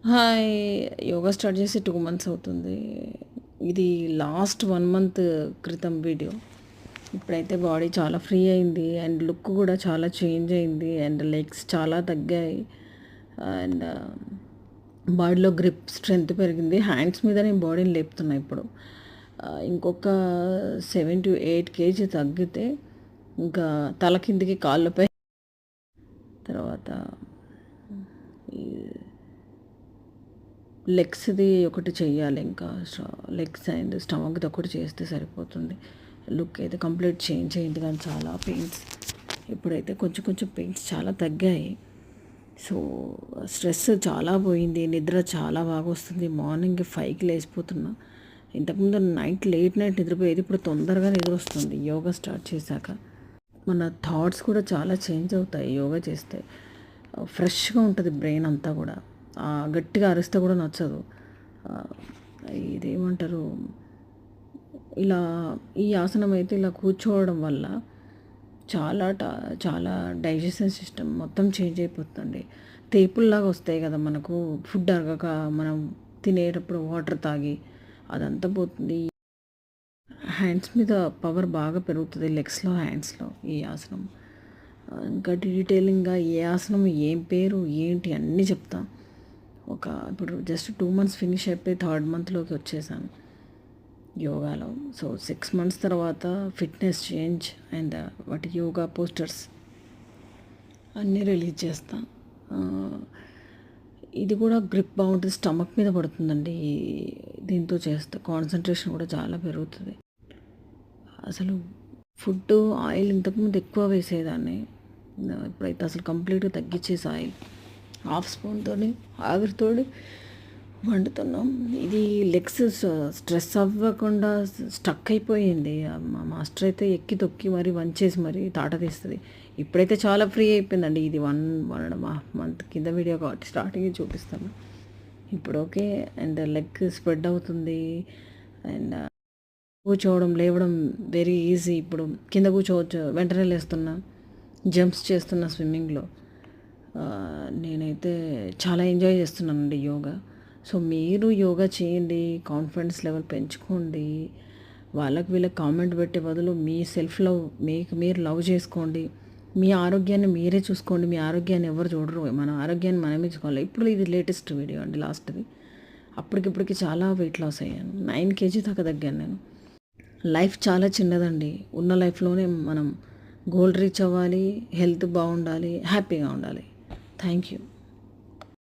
Hi! Yoga start చేసి 2 months అవుతుంది. ఇది లాస్ట్ 1 మంత్ క్రితం వీడియో. ఇప్పుడైతే బాడీ చాలా ఫ్రీ అయింది అండ్ లుక్ కూడా చాలా చేంజ్ అయింది అండ్ లెగ్స్ చాలా తగ్గాయి అండ్ బాడీలో గ్రిప్ స్ట్రెంత్ పెరిగింది. హ్యాండ్స్ మీద నేను బాడీని లేపుతున్నా ఇప్పుడు. ఇంకొక 7-8 కేజీ తగ్గితే ఇంకా తల కిందికి కాళ్ళపై తర్వాత ఈ లెగ్స్ది ఒకటి చెయ్యాలి, ఇంకా లెగ్స్ అండ్ స్టమక్ది ఒకటి చేస్తే సరిపోతుంది. లుక్ అయితే కంప్లీట్ చేంజ్ అయింది కానీ చాలా పెయిన్స్ ఇప్పుడైతే కొంచెం కొంచెం పెయిన్స్ చాలా తగ్గాయి. సో స్ట్రెస్ చాలా పోయింది, నిద్ర చాలా బాగా వస్తుంది. మార్నింగ్ 5కి లేచిపోతున్నా. ఇంతకుముందు లేట్ నైట్ నిద్రపోయేది, ఇప్పుడు తొందరగా నిద్ర వస్తుంది యోగా స్టార్ట్ చేశాక. మన థాట్స్ కూడా చాలా చేంజ్ అవుతాయి యోగా చేస్తే. ఫ్రెష్గా ఉంటుంది బ్రెయిన్ అంతా కూడా. గట్టిగా అరిస్తే కూడా నచ్చదు. ఇదేమంటారు, ఇలా ఈ ఆసనం అయితే ఇలా కూర్చోవడం వల్ల చాలా డైజెషన్ సిస్టమ్ మొత్తం చేంజ్ అయిపోతుంది. తేపుల్లాగా వస్తాయి కదా మనకు, ఫుడ్ అరగక మనం తినేటప్పుడు వాటర్ తాగి అదంతా పోతుంది. హ్యాండ్స్ మీద పవర్ బాగా పెరుగుతుంది, లెగ్స్లో హ్యాండ్స్లో ఈ ఆసనం. ఇంకా డీటెయిలింగ్గా ఏ ఆసనం, ఏం పేరు, ఏంటి అన్నీ చెప్తా. ఇప్పుడు జస్ట్ 2 మంత్స్ ఫినిష్ అయిపోయి 3rd మంత్లోకి వచ్చేసాను యోగాలో. సో 6 మంత్స్ తర్వాత ఫిట్నెస్ చేంజ్ అండ్ వాటి యోగా పోస్టర్స్ అన్నీ రిలీజ్ చేస్తా. ఇది కూడా గ్రిప్ బాగుంటుంది, స్టమక్ మీద పడుతుందండి. దీంతో చేస్తే కాన్సన్ట్రేషన్ కూడా చాలా పెరుగుతుంది. అసలు ఫుడ్ ఆయిల్ ఇంతకుముందు ఎక్కువ వేసేదాన్ని, ఇప్పుడైతే అసలు కంప్లీట్గా తగ్గించేసి ఆయిల్ హాఫ్ స్పూన్తో ఆవిరితో వండుతున్నాం. ఇది లెగ్స్ స్ట్రెస్ అవ్వకుండా స్టక్ అయిపోయింది. మా మాస్టర్ అయితే ఎక్కి తొక్కి మరి వంచేసి మరి తాట తీస్తుంది. ఇప్పుడైతే చాలా ఫ్రీ అయిపోయిందండి. ఇది 1.5 మంత్ కింద వీడియో కాబట్టి స్టార్టింగ్ చూపిస్తాను. ఇప్పుడు ఓకే. అండ్ లెగ్ స్ప్రెడ్ అవుతుంది అండ్ కూర్చోవడం లేవడం వెరీ ఈజీ. ఇప్పుడు కింద కూర్చోవచ్చు, వెంటనే లేస్తున్నా, జంప్స్ చేస్తున్నా స్విమ్మింగ్లో. నేనైతే చాలా ఎంజాయ్ చేస్తున్నానండి యోగా. సో మీరు యోగా చేయండి, కాన్ఫిడెన్స్ లెవెల్ పెంచుకోండి. వీళ్ళకి కామెంట్ పెట్టే బదులు మీ సెల్ఫ్ లవ్, మీరు లవ్ చేసుకోండి. మీ ఆరోగ్యాన్ని మీరే చూసుకోండి. మీ ఆరోగ్యాన్ని ఎవరు చూడరు, మన ఆరోగ్యాన్ని మనమే చూసుకోవాలి. ఇప్పుడు ఇది లేటెస్ట్ వీడియో అండి, లాస్ట్ది. అప్పటికిప్పటికి చాలా వెయిట్ లాస్ అయ్యాను, 9 కేజీ దాకా తగ్గాను నేను. లైఫ్ చాలా చిన్నదండి. ఉన్న లైఫ్లోనే మనం గోల్ రీచ్ అవ్వాలి, హెల్త్ బాగుండాలి, హ్యాపీగా ఉండాలి. Thank you.